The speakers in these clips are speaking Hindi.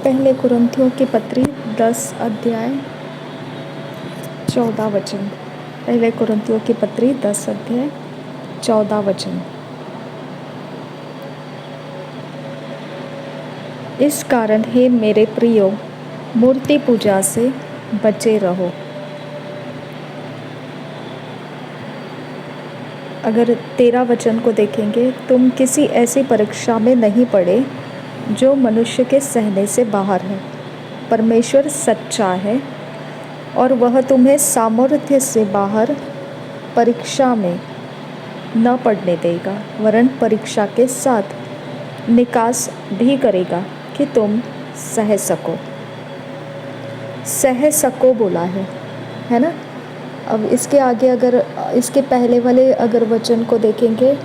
पहले कुरिन्थियों की पत्री 10 अध्याय 14 वचन। पहले कुरिन्थियों की पत्री 10 अध्याय 14 वचन। इस कारण हे मेरे प्रियो, मूर्ति पूजा से बचे रहो। अगर 13 वचन को देखेंगे, तुम किसी ऐसी परीक्षा में नहीं पड़े जो मनुष्य के सहने से बाहर है। परमेश्वर सच्चा है और वह तुम्हें सामर्थ्य से बाहर परीक्षा में न पड़ने देगा, वरन परीक्षा के साथ निकास भी करेगा कि तुम सह सको बोला है ना। अब इसके आगे अगर इसके पहले वाले अगर वचन को देखेंगे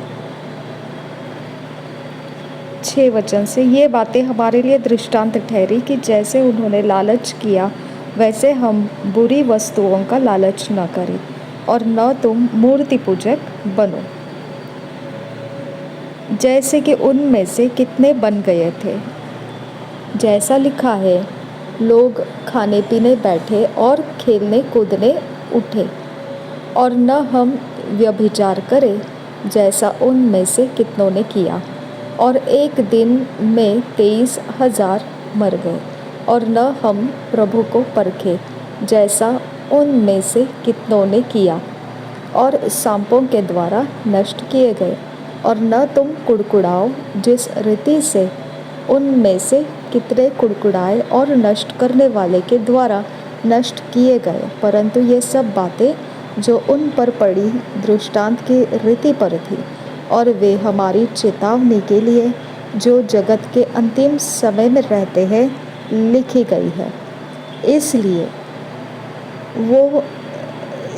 6 वचन से, ये बातें हमारे लिए दृष्टांत ठहरी कि जैसे उन्होंने लालच किया वैसे हम बुरी वस्तुओं का लालच न करें और न तुम मूर्ति पूजक बनो, जैसे कि उनमें से कितने बन गए थे। जैसा लिखा है, लोग खाने पीने बैठे और खेलने कूदने उठे, और न हम व्यभिचार करें जैसा उनमें से कितनों ने किया, और एक दिन में 23,000 मर गए। और न हम प्रभु को परखे जैसा उनमें से कितनों ने किया और सांपों के द्वारा नष्ट किए गए। और न तुम कुड़कुड़ाओ जिस रीति से उनमें से कितने कुड़कुड़ाए और नष्ट करने वाले के द्वारा नष्ट किए गए, परंतु ये सब बातें जो उन पर पड़ी दृष्टांत की रीति पर थी, और वे हमारी चेतावनी के लिए जो जगत के अंतिम समय में रहते हैं लिखी गई है।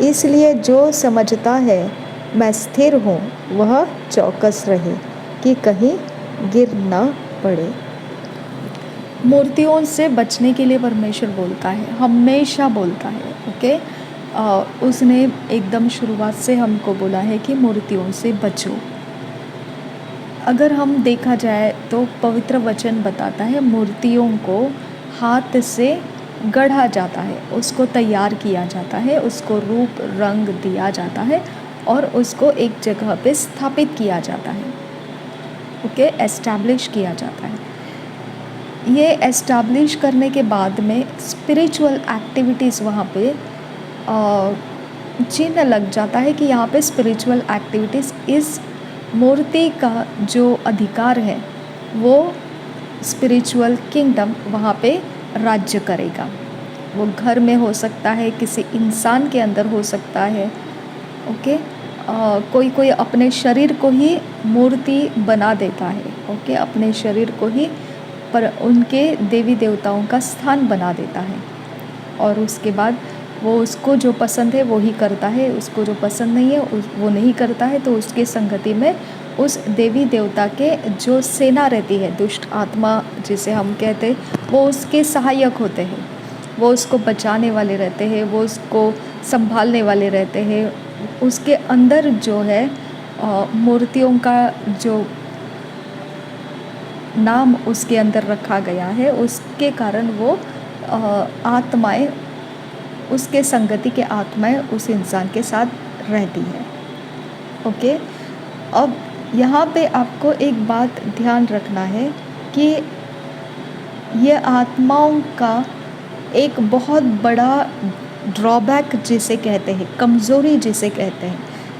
इसलिए जो समझता है मैं स्थिर हूँ, वह चौकस रहे कि कहीं गिर न पड़े। मूर्तियों से बचने के लिए परमेश्वर बोलता है, हमेशा बोलता है। ओके, उसने एकदम शुरुआत से हमको बोला है कि मूर्तियों से बचो। अगर हम देखा जाए तो पवित्र वचन बताता है मूर्तियों को हाथ से गढ़ा जाता है, उसको तैयार किया जाता है, उसको रूप रंग दिया जाता है और उसको एक जगह पे स्थापित किया जाता है। ओके, एस्टैब्लिश किया जाता है। ये एस्टैब्लिश करने के बाद में स्पिरिचुअल एक्टिविटीज़ वहाँ पे चिन्ह लग जाता है कि यहाँ पे स्पिरिचुअल एक्टिविटीज़, इस मूर्ति का जो अधिकार है वो स्पिरिचुअल किंगडम वहाँ पे राज्य करेगा। वो घर में हो सकता है, किसी इंसान के अंदर हो सकता है। ओके, कोई अपने शरीर को ही मूर्ति बना देता है। ओके, अपने शरीर को ही पर उनके देवी देवताओं का स्थान बना देता है, और उसके बाद वो उसको जो पसंद है वो ही करता है, उसको जो पसंद नहीं है वो नहीं करता है। तो उसके संगति में उस देवी देवता के जो सेना रहती है, दुष्ट आत्मा जिसे हम कहते हैं, वो उसके सहायक होते हैं, वो उसको बचाने वाले रहते हैं, वो उसको संभालने वाले रहते हैं। उसके अंदर जो है मूर्तियों का जो नाम उसके अंदर रखा गया है, उसके कारण वो आत्माएं, उसके संगति के आत्माएं उस इंसान के साथ रहती है। ओके, अब यहाँ पे आपको एक बात ध्यान रखना है कि ये आत्माओं का एक बहुत बड़ा ड्रॉबैक जिसे कहते हैं, कमज़ोरी जिसे कहते हैं,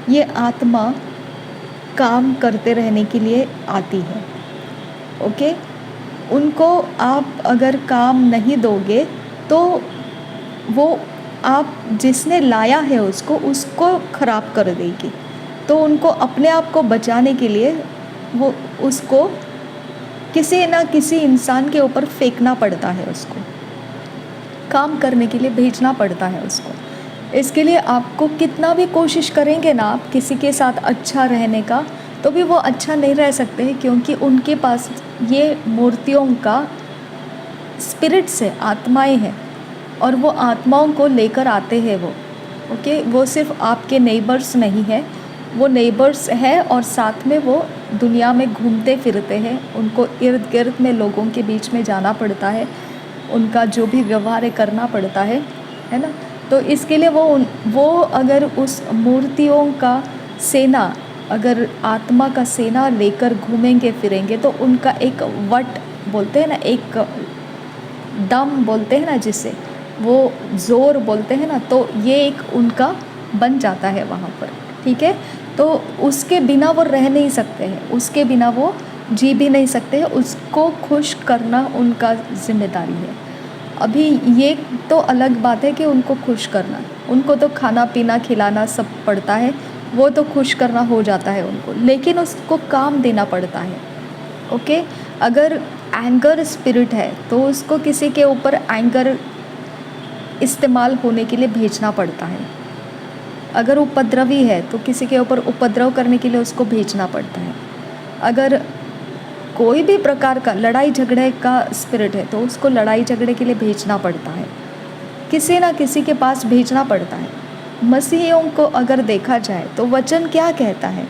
ये आत्मा काम करते रहने के लिए आती है। ओके, उनको आप अगर काम नहीं दोगे तो वो आप जिसने लाया है उसको ख़राब कर देगी। तो उनको अपने आप को बचाने के लिए वो उसको किसी न किसी इंसान के ऊपर फेंकना पड़ता है, उसको काम करने के लिए भेजना पड़ता है उसको। इसके लिए आपको कितना भी कोशिश करेंगे ना आप किसी के साथ अच्छा रहने का, तो भी वो अच्छा नहीं रह सकते हैं, क्योंकि उनके पास ये मूर्तियों का स्पिरिट्स है, आत्माएं हैं, और वो आत्माओं को लेकर आते हैं वो। ओके, वो सिर्फ आपके नेबर्स नहीं है, वो नेबर्स है और साथ में वो दुनिया में घूमते फिरते हैं, उनको इर्द गिर्द में लोगों के बीच में जाना पड़ता है, उनका जो भी व्यवहार करना पड़ता है ना। तो इसके लिए वो अगर उस मूर्तियों का सेना, अगर आत्मा का सेना लेकर घूमेंगे फिरेंगे तो उनका एक वट बोलते हैं ना, एक दम बोलते हैं ना जिसे, वो ज़ोर बोलते हैं ना, तो ये एक उनका बन जाता है वहाँ पर। ठीक है, तो उसके बिना वो रह नहीं सकते हैं, उसके बिना वो जी भी नहीं सकते हैं, उसको खुश करना उनका जिम्मेदारी है। अभी ये तो अलग बात है कि उनको खुश करना, उनको तो खाना पीना खिलाना सब पड़ता है, वो तो खुश करना हो जाता है उनको, लेकिन उसको काम देना पड़ता है। ओके, अगर एंगर स्पिरिट है तो उसको किसी के ऊपर एंगर इस्तेमाल होने के लिए भेजना पड़ता है। अगर उपद्रवी है तो किसी के ऊपर उपद्रव करने के लिए उसको भेजना पड़ता है। अगर कोई भी प्रकार का लड़ाई झगड़े का स्पिरिट है तो उसको लड़ाई झगड़े के लिए भेजना पड़ता है, किसी ना किसी के पास भेजना पड़ता है। मसीहियों को अगर देखा जाए तो वचन क्या कहता है,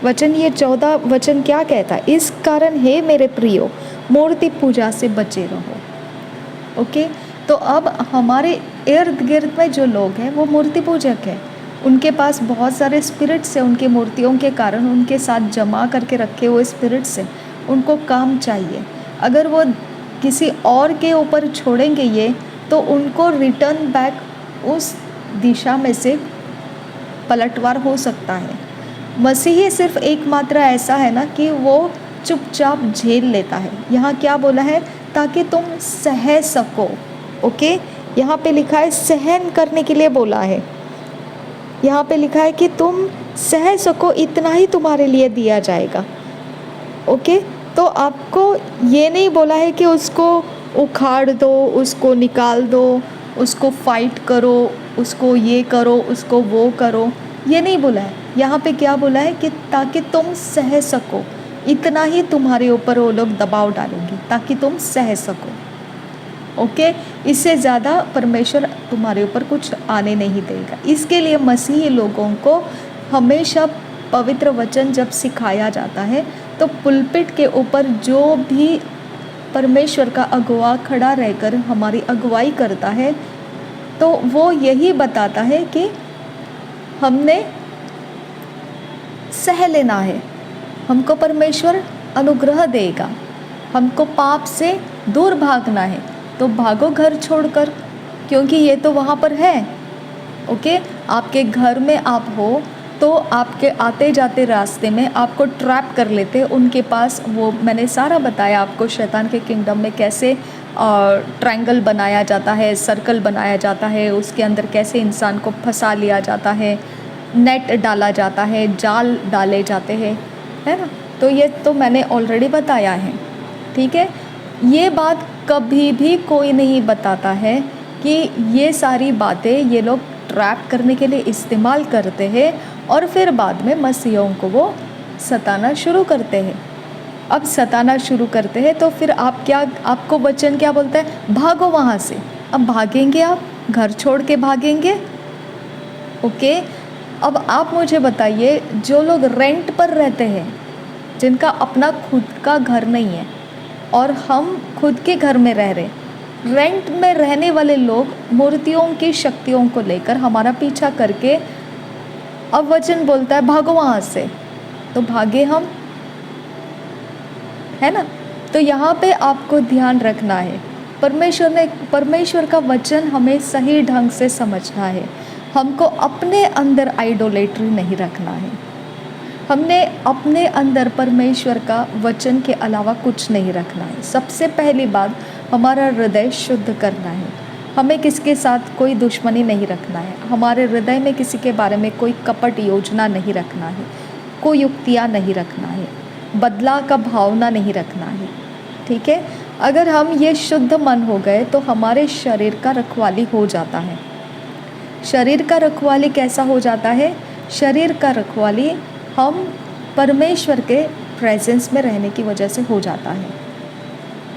वचन ये 14 वचन क्या कहता है, इस कारण हे मेरे प्रियो मूर्ति पूजा से बचे रहो। ओके, तो अब हमारे इर्द गिर्द में जो लोग हैं वो मूर्ति पूजक हैं, उनके पास बहुत सारे स्पिरिट्स हैं, उनके मूर्तियों के कारण उनके साथ जमा करके रखे हुए स्पिरिट्स हैं, उनको काम चाहिए। अगर वो किसी और के ऊपर छोड़ेंगे ये, तो उनको रिटर्न बैक उस दिशा में से पलटवार हो सकता है। मसीही सिर्फ एकमात्र ऐसा है ना कि वो चुपचाप झेल लेता है। यहाँ क्या बोला है, ताकि तुम सह सको। ओके, यहाँ पे लिखा है सहन करने के लिए बोला है, यहाँ पे लिखा है कि तुम सह सको, इतना ही तुम्हारे लिए दिया जाएगा। ओके, तो आपको ये नहीं बोला है कि उसको उखाड़ दो, उसको निकाल दो, उसको फाइट करो, उसको ये करो, उसको वो करो, ये नहीं बोला है। यहाँ पे क्या बोला है कि ताकि तुम सह सको, इतना ही तुम्हारे ऊपर वो लोग दबाव डालेंगे ताकि तुम सह सको। ओके, इससे ज़्यादा परमेश्वर तुम्हारे ऊपर कुछ आने नहीं देगा। इसके लिए मसीही लोगों को हमेशा पवित्र वचन जब सिखाया जाता है तो पुलपिट के ऊपर जो भी परमेश्वर का अगुवा खड़ा रहकर हमारी अगुवाई करता है तो वो यही बताता है कि हमने सह लेना है, हमको परमेश्वर अनुग्रह देगा, हमको पाप से दूर भागना है, तो भागो घर छोड़कर, क्योंकि ये तो वहाँ पर है। ओके, आपके घर में आप हो तो आपके आते जाते रास्ते में आपको ट्रैप कर लेते हैं उनके पास। वो मैंने सारा बताया आपको शैतान के किंगडम में कैसे ट्रायंगल बनाया जाता है, सर्कल बनाया जाता है, उसके अंदर कैसे इंसान को फंसा लिया जाता है, नेट डाला जाता है, जाल डाले जाते हैं, है ना। तो ये तो मैंने ऑलरेडी बताया है। ठीक है, ये बात कभी भी कोई नहीं बताता है कि ये सारी बातें ये लोग ट्रैप करने के लिए इस्तेमाल करते हैं और फिर बाद में मसीहों को वो सताना शुरू करते हैं। अब सताना शुरू करते हैं तो फिर आपको वचन क्या बोलता है, भागो वहाँ से। अब भागेंगे, आप घर छोड़ के भागेंगे। ओके, अब आप मुझे बताइए, जो लोग रेंट पर रहते हैं, जिनका अपना खुद का घर नहीं है और हम खुद के घर में रह रहे, रेंट में रहने वाले लोग मूर्तियों की शक्तियों को लेकर हमारा पीछा करके, अब वचन बोलता है भागो वहाँ से, तो भागे हम, है ना। तो यहाँ पे आपको ध्यान रखना है, परमेश्वर का वचन हमें सही ढंग से समझना है। हमको अपने अंदर आइडोलेट्री नहीं रखना है, हमने अपने अंदर परमेश्वर का वचन के अलावा कुछ नहीं रखना है। सबसे पहली बात, हमारा हृदय शुद्ध करना है। हमें किसके साथ कोई दुश्मनी नहीं रखना है, हमारे हृदय में किसी के बारे में कोई कपट योजना नहीं रखना है, कोई युक्तियाँ नहीं रखना है, बदला का भावना नहीं रखना है। ठीक है, अगर हम ये शुद्ध मन हो गए तो हमारे शरीर का रखवाली हो जाता है। शरीर का रखवाली कैसा हो जाता है, शरीर का रखवाली हम परमेश्वर के प्रेजेंस में रहने की वजह से हो जाता है।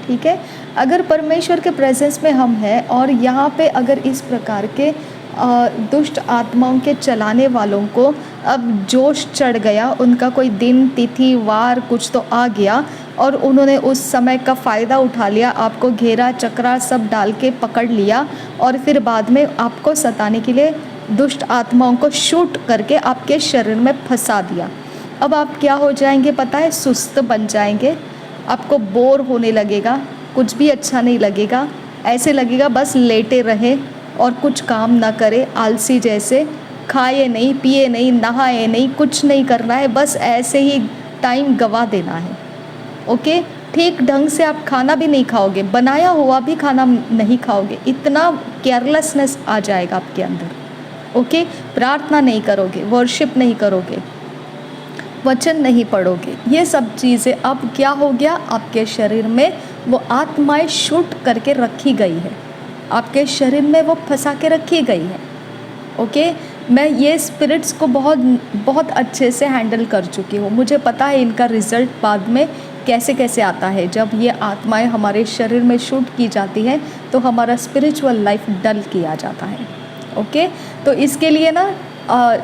ठीक है, अगर परमेश्वर के प्रेजेंस में हम हैं और यहाँ पे अगर इस प्रकार के दुष्ट आत्माओं के चलाने वालों को अब जोश चढ़ गया, उनका कोई दिन तिथि वार कुछ तो आ गया, और उन्होंने उस समय का फ़ायदा उठा लिया, आपको घेरा चकरा सब डाल के पकड़ लिया और फिर बाद में आपको सताने के लिए दुष्ट आत्माओं को शूट करके आपके शरीर में फंसा दिया। अब आप क्या हो जाएंगे पता है? सुस्त बन जाएंगे, आपको बोर होने लगेगा, कुछ भी अच्छा नहीं लगेगा, ऐसे लगेगा बस लेटे रहे और कुछ काम ना करे, आलसी जैसे, खाए नहीं पिए नहीं नहाए नहीं, कुछ नहीं करना है, बस ऐसे ही टाइम गवा देना है। ओके, ठीक ढंग से आप खाना भी नहीं खाओगे, बनाया हुआ भी खाना नहीं खाओगे, इतना केयरलेसनेस आ जाएगा आपके अंदर। ओके, प्रार्थना नहीं करोगे, वर्शिप नहीं करोगे, वचन नहीं पढ़ोगे, ये सब चीज़ें अब क्या हो गया? आपके शरीर में वो आत्माएं शूट करके रखी गई है, आपके शरीर में वो फंसा के रखी गई है। ओके, मैं ये स्पिरिट्स को बहुत बहुत अच्छे से हैंडल कर चुकी हूँ, मुझे पता है इनका रिज़ल्ट बाद में कैसे कैसे आता है। जब ये आत्माएं हमारे शरीर में शूट की जाती है तो हमारा स्पिरिचुअल लाइफ डल किया जाता है। ओके, तो इसके लिए ना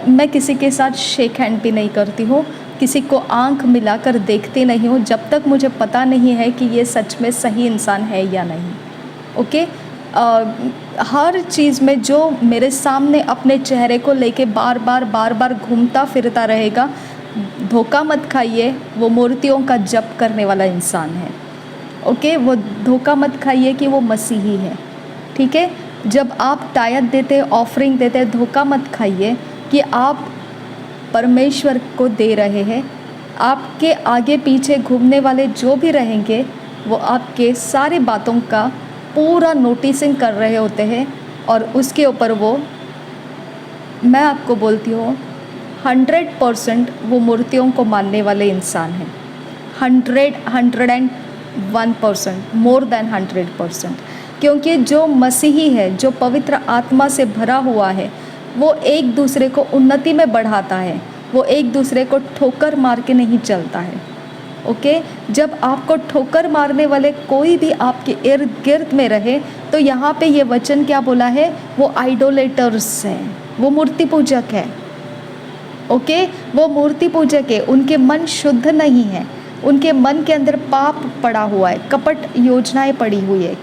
मैं किसी के साथ शेक हैंड भी नहीं करती हूँ, किसी को आंख मिलाकर देखती नहीं हूँ जब तक मुझे पता नहीं है कि ये सच में सही इंसान है या नहीं। ओके, हर चीज़ में जो मेरे सामने अपने चेहरे को लेके बार बार घूमता फिरता रहेगा, धोखा मत खाइए, वो मूर्तियों का जप करने वाला इंसान है। ओके, वो धोखा मत खाइए कि वो मसीही है। ठीक है, जब आप टायत देते, ऑफरिंग देते, धोखा मत खाइए कि आप परमेश्वर को दे रहे हैं। आपके आगे पीछे घूमने वाले जो भी रहेंगे वो आपके सारी बातों का पूरा नोटिसिंग कर रहे होते हैं और उसके ऊपर वो, मैं आपको बोलती हूँ 100% वो मूर्तियों को मानने वाले इंसान हैं। 101%, मोर देन 100%। क्योंकि जो मसीही है, जो पवित्र आत्मा से भरा हुआ है, वो एक दूसरे को उन्नति में बढ़ाता है, वो एक दूसरे को ठोकर मार के नहीं चलता है। ओके, जब आपको ठोकर मारने वाले कोई भी आपके इर्द गिर्द में रहे तो यहाँ पे ये वचन क्या बोला है? वो आइडोलेटर्स हैं, वो मूर्ति पूजक है। ओके, वो मूर्ति पूजक है, उनके मन शुद्ध नहीं है, उनके मन के अंदर पाप पड़ा हुआ है, कपट योजनाएं पड़ी हुई है,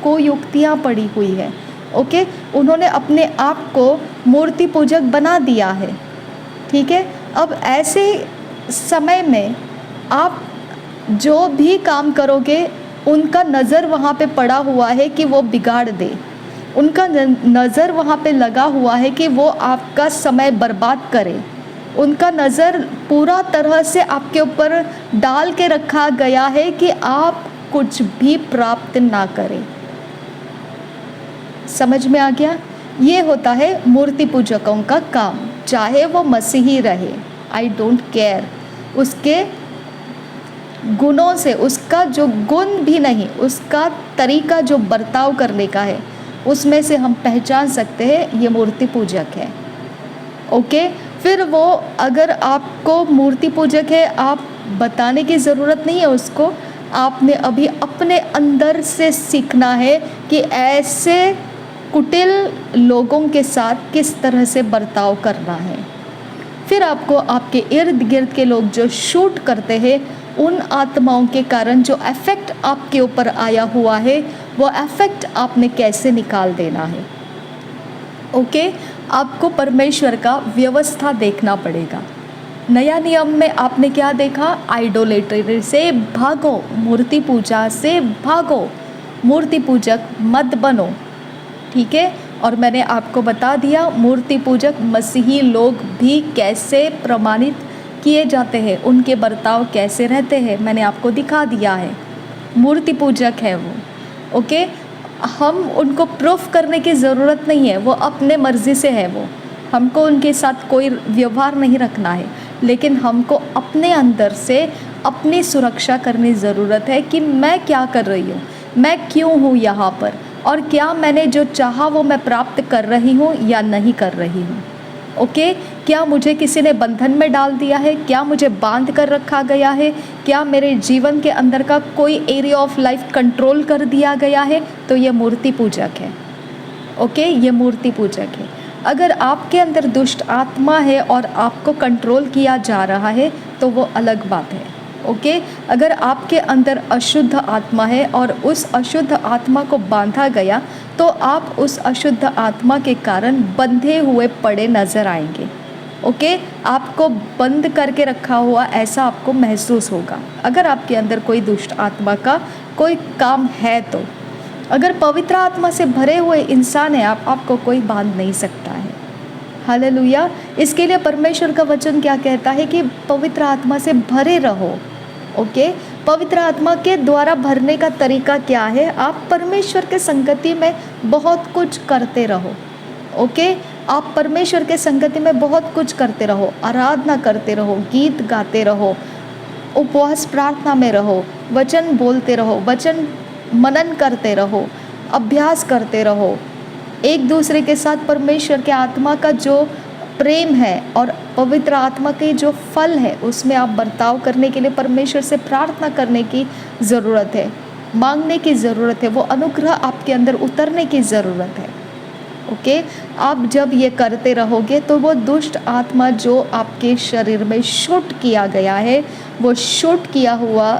कुयुक्तियाँ पड़ी हुई है। ओके, उन्होंने अपने आप को मूर्ति पूजक बना दिया है। ठीक है, अब ऐसे समय में आप जो भी काम करोगे उनका नज़र वहाँ पे पड़ा हुआ है कि वो बिगाड़ दे, उनका नज़र वहाँ पे लगा हुआ है कि वो आपका समय बर्बाद करे, उनका नज़र पूरा तरह से आपके ऊपर डाल के रखा गया है कि आप कुछ भी प्राप्त ना करें। समझ में आ गया? ये होता है मूर्ति पूजकों का काम, चाहे वो मसीही रहे, आई डोंट केयर, उसके गुणों से, उसका जो गुण भी नहीं, उसका तरीका जो बर्ताव करने का है, उसमें से हम पहचान सकते हैं ये मूर्ति पूजक है। ओके, फिर वो, अगर आपको मूर्ति पूजक है, आप बताने की ज़रूरत नहीं है उसको, आपने अभी अपने अंदर से सीखना है कि ऐसे कुटिल लोगों के साथ किस तरह से बर्ताव करना है। फिर आपको आपके इर्द गिर्द के लोग जो शूट करते हैं, उन आत्माओं के कारण जो इफ़ेक्ट आपके ऊपर आया हुआ है, वो इफ़ेक्ट आपने कैसे निकाल देना है। ओके, आपको परमेश्वर का व्यवस्था देखना पड़ेगा। नया नियम में आपने क्या देखा? आइडोलेट्री से भागो, मूर्ति पूजा से भागो, मूर्ति पूजक मत बनो। ठीक है, और मैंने आपको बता दिया मूर्ति पूजक मसीही लोग भी कैसे प्रमाणित किए जाते हैं, उनके बर्ताव कैसे रहते हैं, मैंने आपको दिखा दिया है। मूर्ति पूजक है वो। ओके, हम उनको प्रूफ करने की ज़रूरत नहीं है, वो अपने मर्ज़ी से है, वो हमको उनके साथ कोई व्यवहार नहीं रखना है, लेकिन हमको अपने अंदर से अपनी सुरक्षा करनी ज़रूरत है कि मैं क्या कर रही हूँ, मैं क्यों हूँ यहाँ पर, और क्या मैंने जो चाहा वो मैं प्राप्त कर रही हूँ या नहीं कर रही हूँ। ओके, क्या मुझे किसी ने बंधन में डाल दिया है, क्या मुझे बांध कर रखा गया है, क्या मेरे जीवन के अंदर का कोई एरिया ऑफ लाइफ कंट्रोल कर दिया गया है, तो ये मूर्ति पूजक है। ओके, ये मूर्ति पूजक है। अगर आपके अंदर दुष्ट आत्मा है और आपको कंट्रोल किया जा रहा है तो वो अलग बात है। ओके, अगर आपके अंदर अशुद्ध आत्मा है और उस अशुद्ध आत्मा को बांधा गया, तो आप उस अशुद्ध आत्मा के कारण बंधे हुए पड़े नज़र आएंगे। ओके, आपको बंद करके रखा हुआ ऐसा आपको महसूस होगा अगर आपके अंदर कोई दुष्ट आत्मा का कोई काम है। तो अगर पवित्र आत्मा से भरे हुए इंसान है आपको कोई बांध नहीं सकता है। हालेलुया। इसके लिए परमेश्वर का वचन क्या कहता है कि पवित्र आत्मा से भरे रहो। ओके, पवित्र आत्मा के द्वारा भरने का तरीका क्या है? आप परमेश्वर के संगति में बहुत कुछ करते रहो। ओके, आप परमेश्वर के संगति में बहुत कुछ करते रहो, आराधना करते रहो, गीत गाते रहो, उपवास प्रार्थना में रहो, वचन बोलते रहो, वचन मनन करते रहो, अभ्यास करते रहो। एक दूसरे के साथ परमेश्वर के आत्मा का जो प्रेम है और पवित्र आत्मा के जो फल है उसमें आप बर्ताव करने के लिए परमेश्वर से प्रार्थना करने की ज़रूरत है, मांगने की ज़रूरत है, वो अनुग्रह आपके अंदर उतरने की ज़रूरत है। ओके, आप जब ये करते रहोगे तो वो दुष्ट आत्मा जो आपके शरीर में शूट किया गया है वो शूट किया हुआ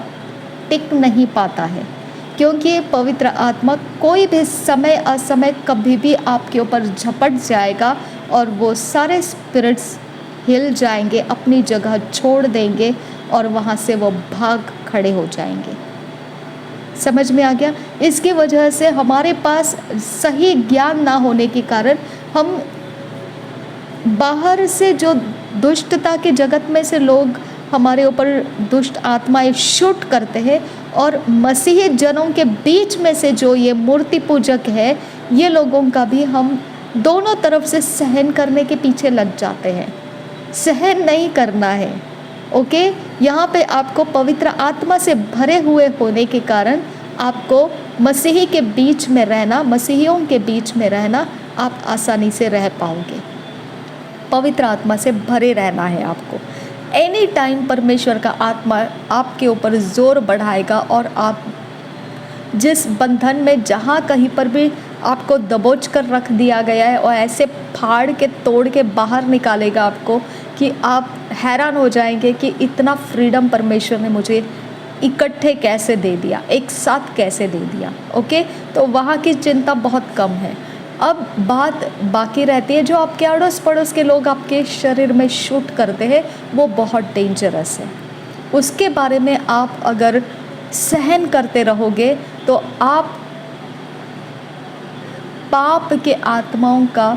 टिक नहीं पाता है, क्योंकि पवित्र आत्मा कोई भी समय असमय कभी भी आपके ऊपर झपट जाएगा और वो सारे स्पिरिट्स हिल जाएंगे, अपनी जगह छोड़ देंगे और वहाँ से वो भाग खड़े हो जाएंगे। समझ में आ गया? इसकी वजह से हमारे पास सही ज्ञान ना होने के कारण हम बाहर से जो दुष्टता के जगत में से लोग हमारे ऊपर दुष्ट आत्माएं शूट करते हैं और मसीही जनों के बीच में से जो ये मूर्ति पूजक है, ये लोगों का भी हम दोनों तरफ से सहन करने के पीछे लग जाते हैं। सहन नहीं करना है। ओके, यहाँ पे आपको पवित्र आत्मा से भरे हुए होने के कारण आपको मसीही के बीच में रहना, मसीहियों के बीच में रहना आप आसानी से रह पाओगे। पवित्र आत्मा से भरे रहना है आपको। एनी टाइम परमेश्वर का आत्मा आपके ऊपर जोर बढ़ाएगा और आप जिस बंधन में जहाँ कहीं पर भी आपको दबोच कर रख दिया गया है और ऐसे फाड़ के तोड़ के बाहर निकालेगा आपको कि आप हैरान हो जाएंगे कि इतना फ्रीडम परमेश्वर ने मुझे इकट्ठे कैसे दे दिया, एक साथ कैसे दे दिया। ओके, तो वहाँ की चिंता बहुत कम है। अब बात बाकी रहती है जो आपके अड़ोस पड़ोस के लोग आपके शरीर में शूट करते हैं, वो बहुत डेंजरस है। उसके बारे में आप अगर सहन करते रहोगे तो आप पाप के आत्माओं का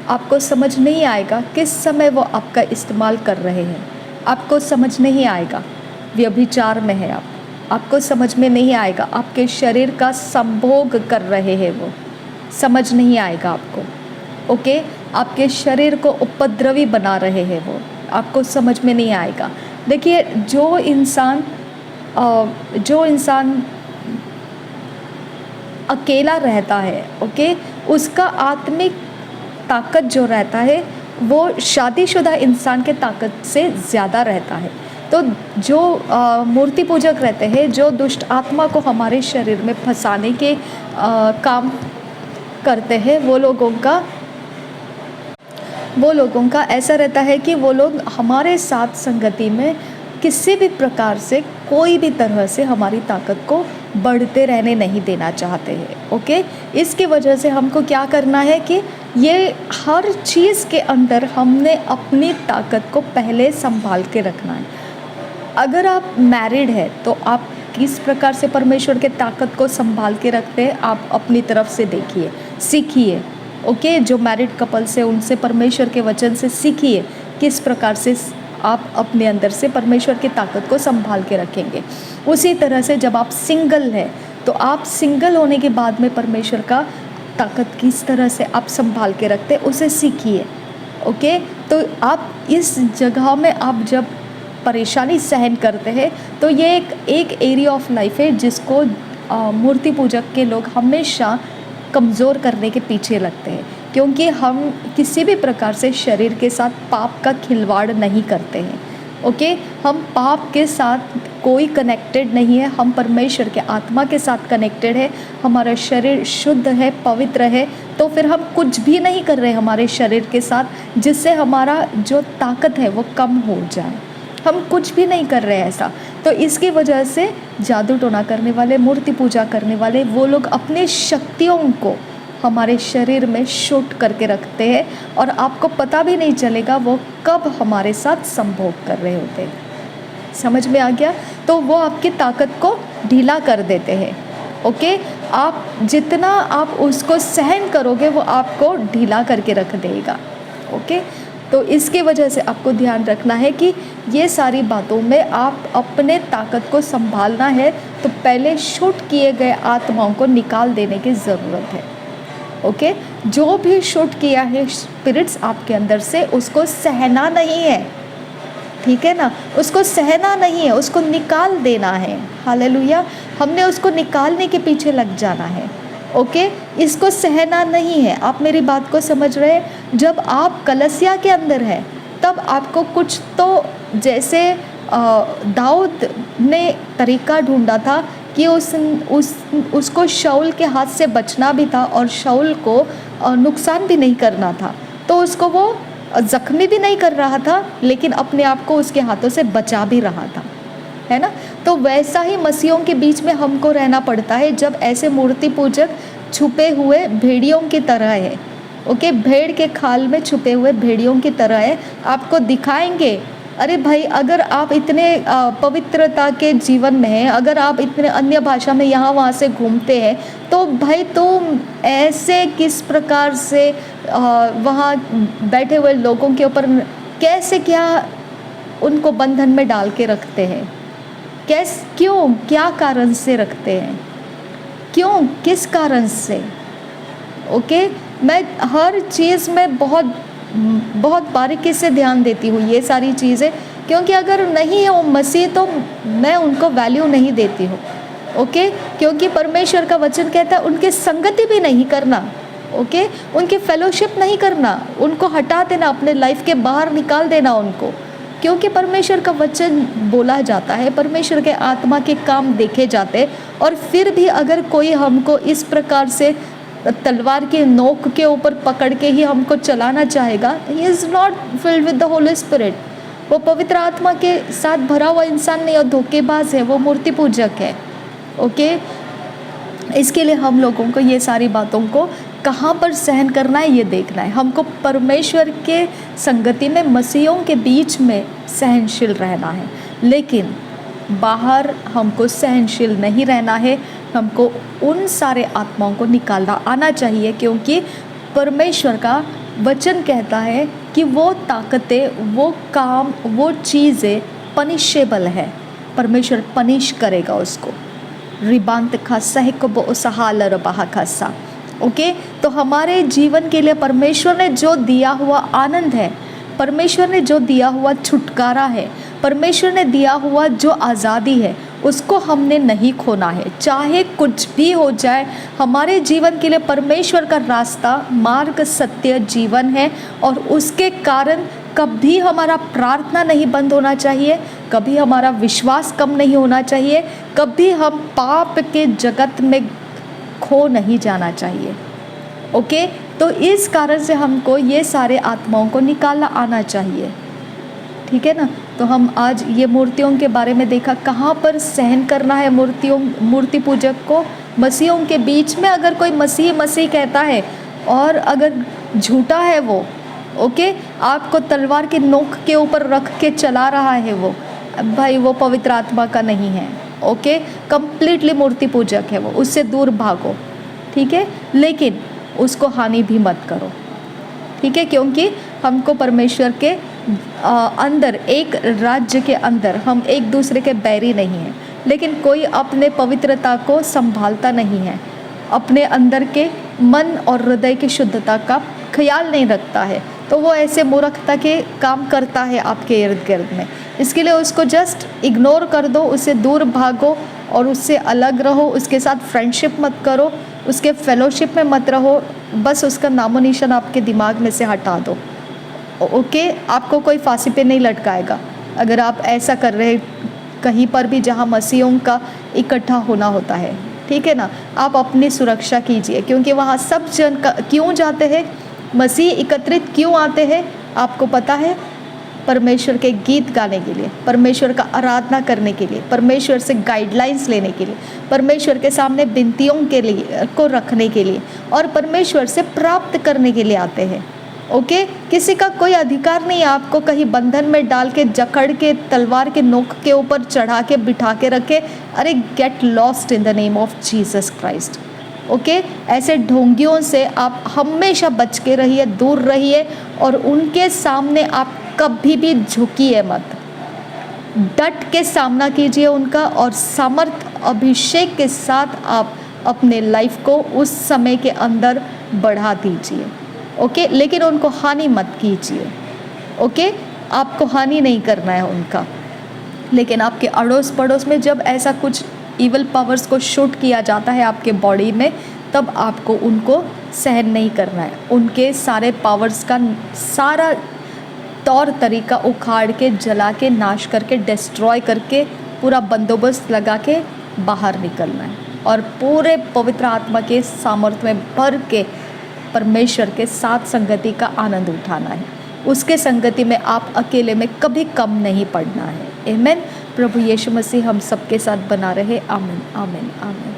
आपको समझ नहीं आएगा किस समय वो आपका इस्तेमाल कर रहे हैं। आपको समझ नहीं आएगा व्यभिचार में है आपको समझ में नहीं आएगा आपके शरीर का संभोग कर रहे हैं, वो समझ नहीं आएगा आपको। ओके, आपके शरीर को उपद्रवी बना रहे हैं, वो आपको समझ में नहीं आएगा। देखिए, जो इंसान अकेला रहता है, ओके, उसका आत्मिक ताकत जो रहता है वो शादीशुदा इंसान के ताकत से ज़्यादा रहता है। तो जो मूर्ति पूजक रहते हैं, जो दुष्ट आत्मा को हमारे शरीर में फंसाने के काम करते हैं, वो लोगों का ऐसा रहता है कि वो लोग हमारे साथ संगति में किसी भी प्रकार से कोई भी तरह से हमारी ताकत को बढ़ते रहने नहीं देना चाहते हैं। ओके, इसकी वजह से हमको क्या करना है कि ये हर चीज़ के अंदर हमने अपनी ताकत को पहले संभाल के रखना है। अगर आप मैरिड है तो आप किस प्रकार से परमेश्वर के ताकत को संभाल के रखते हैं, आप अपनी तरफ से देखिए, सीखिए। ओके, जो मैरिड कपल्स है उनसे परमेश्वर के वचन से सीखिए किस प्रकार से आप अपने अंदर से परमेश्वर की ताकत को संभाल के रखेंगे। उसी तरह से जब आप सिंगल हैं तो आप सिंगल होने के बाद में परमेश्वर का ताकत किस तरह से आप संभाल के रखते हैं उसे सीखिए। ओके, तो आप इस जगह में आप जब परेशानी सहन करते हैं तो ये एक एरिया ऑफ लाइफ है जिसको मूर्ति पूजक के लोग हमेशा कमज़ोर करने के पीछे लगते हैं, क्योंकि हम किसी भी प्रकार से शरीर के साथ पाप का खिलवाड़ नहीं करते हैं। ओके, हम पाप के साथ कोई कनेक्टेड नहीं है, हम परमेश्वर के आत्मा के साथ कनेक्टेड है। हमारा शरीर शुद्ध है, पवित्र है, तो फिर हम कुछ भी नहीं कर रहे हमारे शरीर के साथ जिससे हमारा जो ताकत है वो कम हो जाए। हम कुछ भी नहीं कर रहे हैं ऐसा। तो इसकी वजह से जादू टोना करने वाले, मूर्ति पूजा करने वाले, वो लोग अपने शक्तियों को हमारे शरीर में शूट करके रखते हैं और आपको पता भी नहीं चलेगा वो कब हमारे साथ संभोग कर रहे होते हैं। समझ में आ गया? तो वो आपकी ताकत को ढीला कर देते हैं। ओके, आप जितना आप उसको सहन करोगे वो आपको ढीला करके रख देगा। ओके, तो इसके वजह से आपको ध्यान रखना है कि ये सारी बातों में आप अपने ताकत को संभालना है, तो पहले शूट किए गए आत्माओं को निकाल देने की ज़रूरत है। ओके, जो भी शूट किया है स्पिरिट्स आपके अंदर से, उसको सहना नहीं है, ठीक है ना? उसको सहना नहीं है, उसको निकाल देना है। हालेलुया, हमने उसको निकालने के पीछे लग जाना है। ओके, इसको सहना नहीं है। आप मेरी बात को समझ रहे हैं? जब आप कलसिया के अंदर हैं तब आपको कुछ तो, जैसे दाऊद ने तरीका ढूंढा था कि उसको शाऊल के हाथ से बचना भी था और शाऊल को नुकसान भी नहीं करना था, तो उसको वो ज़ख्मी भी नहीं कर रहा था, लेकिन अपने आप को उसके हाथों से बचा भी रहा था, है ना? तो वैसा ही मसीहों के बीच में हमको रहना पड़ता है, जब ऐसे मूर्ति पूजक छुपे हुए भेड़ियों की तरह है। ओके, भेड़ के खाल में छुपे हुए भेड़ियों की तरह है, आपको दिखाएंगे। अरे भाई, अगर आप इतने पवित्रता के जीवन में हैं, अगर आप इतने अन्य भाषा में यहाँ वहाँ से घूमते हैं, तो भाई तुम ऐसे किस प्रकार से वहाँ बैठे हुए लोगों के ऊपर कैसे, क्या उनको बंधन में डाल के रखते हैं? क्यों, क्या कारण से रखते हैं? क्यों, किस कारण से? ओके, मैं हर चीज़ में बहुत बारीकी से ध्यान देती हूँ ये सारी चीज़ें, क्योंकि अगर नहीं है वो मसीह तो मैं उनको वैल्यू नहीं देती हूँ। ओके, क्योंकि परमेश्वर का वचन कहता है उनके संगति भी नहीं करना। ओके, उनकी फेलोशिप नहीं करना, उनको हटा देना, अपने लाइफ के बाहर निकाल देना उनको, क्योंकि परमेश्वर का वचन बोला जाता है, परमेश्वर के आत्मा के काम देखे जाते हैं। और फिर भी अगर कोई हमको इस प्रकार से तलवार के नोक के ऊपर पकड़ के ही हमको चलाना चाहेगा, he is not filled with the Holi spirit. वो पवित्र आत्मा के साथ भरा हुआ इंसान नहीं, और धोखेबाज है, वो मूर्ति पूजक है। ओके, इसके लिए हम लोगों को ये सारी बातों को कहाँ पर सहन करना है ये देखना है। हमको परमेश्वर के संगति में, मसीहों के बीच में सहनशील रहना है, लेकिन बाहर हमको सहनशील नहीं रहना है। हमको उन सारे आत्माओं को निकालना आना चाहिए, क्योंकि परमेश्वर का वचन कहता है कि वो ताकतें, वो काम, वो चीज़ें पनिशेबल है। परमेश्वर पनिश करेगा उसको। रिबांत खासा है को बहाल रबा खासा। ओके, तो हमारे जीवन के लिए परमेश्वर ने जो दिया हुआ आनंद है, परमेश्वर ने जो दिया हुआ छुटकारा है, परमेश्वर ने दिया हुआ जो आज़ादी है, उसको हमने नहीं खोना है। चाहे कुछ भी हो जाए, हमारे जीवन के लिए परमेश्वर का रास्ता, मार्ग, सत्य, जीवन है, और उसके कारण कभी हमारा प्रार्थना नहीं बंद होना चाहिए, कभी हमारा विश्वास कम नहीं होना चाहिए, कभी हम पाप के जगत में खो नहीं जाना चाहिए। ओके, तो इस कारण से हमको ये सारे आत्माओं को निकालना आना चाहिए, ठीक है ना? तो हम आज ये मूर्तियों के बारे में देखा, कहाँ पर सहन करना है मूर्ति पूजक को। मसीहों के बीच में अगर कोई मसीह कहता है और अगर झूठा है वो, ओके, आपको तलवार की नोक के ऊपर रख के चला रहा है वो, भाई वो पवित्र आत्मा का नहीं है। ओके, कंप्लीटली मूर्ति पूजक है वो, उससे दूर भागो, ठीक है? लेकिन उसको हानि भी मत करो, ठीक है? क्योंकि हमको परमेश्वर के अंदर, एक राज्य के अंदर हम एक दूसरे के बैरी नहीं हैं, लेकिन कोई अपने पवित्रता को संभालता नहीं है, अपने अंदर के मन और हृदय की शुद्धता का ख्याल नहीं रखता है, तो वो ऐसे मूर्खता के काम करता है आपके इर्द गिर्द में। इसके लिए उसको जस्ट इग्नोर कर दो, उससे दूर भागो और उससे अलग रहो, उसके साथ फ्रेंडशिप मत करो, उसके फेलोशिप में मत रहो, बस उसका नामो निशान आपके दिमाग में से हटा दो। ओके, आपको कोई फांसी पे नहीं लटकाएगा अगर आप ऐसा कर रहे कहीं पर भी जहाँ मसीहों का इकट्ठा होना होता है, ठीक है ना? आप अपनी सुरक्षा कीजिए, क्योंकि वहाँ सब जन क्यों जाते हैं, मसीह एकत्रित क्यों आते हैं, आपको पता है? परमेश्वर के गीत गाने के लिए, परमेश्वर का आराधना करने के लिए, परमेश्वर से गाइडलाइंस लेने के लिए, परमेश्वर के सामने विनतियों के लिए को रखने के लिए और परमेश्वर से प्राप्त करने के लिए आते हैं। ओके, किसी का कोई अधिकार नहीं है आपको कहीं बंधन में डाल के, जकड़ के, तलवार के नोक के ऊपर चढ़ा के बिठा के रखे। अरे get lost in the name of Jesus Christ. Okay, ऐसे ढोंगियों से आप हमेशा बच के रहिए, दूर रहिए और उनके सामने आप कभी भी झुकिए मत। डट के सामना कीजिए उनका और सामर्थ अभिषेक के साथ आप अपने लाइफ को उस समय के अंदर बढ़ा दीजिए। ओके, लेकिन उनको हानि मत कीजिए। ओके, आपको हानि नहीं करना है उनका। लेकिन आपके अड़ोस पड़ोस में जब ऐसा कुछ इवल पावर्स को शूट किया जाता है आपके बॉडी में, तब आपको उनको सहन नहीं करना है। उनके सारे पावर्स का सारा तौर तरीका उखाड़ के, जला के, नाश करके, डिस्ट्रॉय करके, पूरा बंदोबस्त लगा के बाहर निकलना है और पूरे पवित्र आत्मा के सामर्थ्य में भर के परमेश्वर के साथ संगति का आनंद उठाना है। उसके संगति में आप अकेले में कभी कम नहीं पड़ना है। आमीन। प्रभु यीशु मसीह हम सबके साथ बना रहे। आमीन, आमीन, आमीन।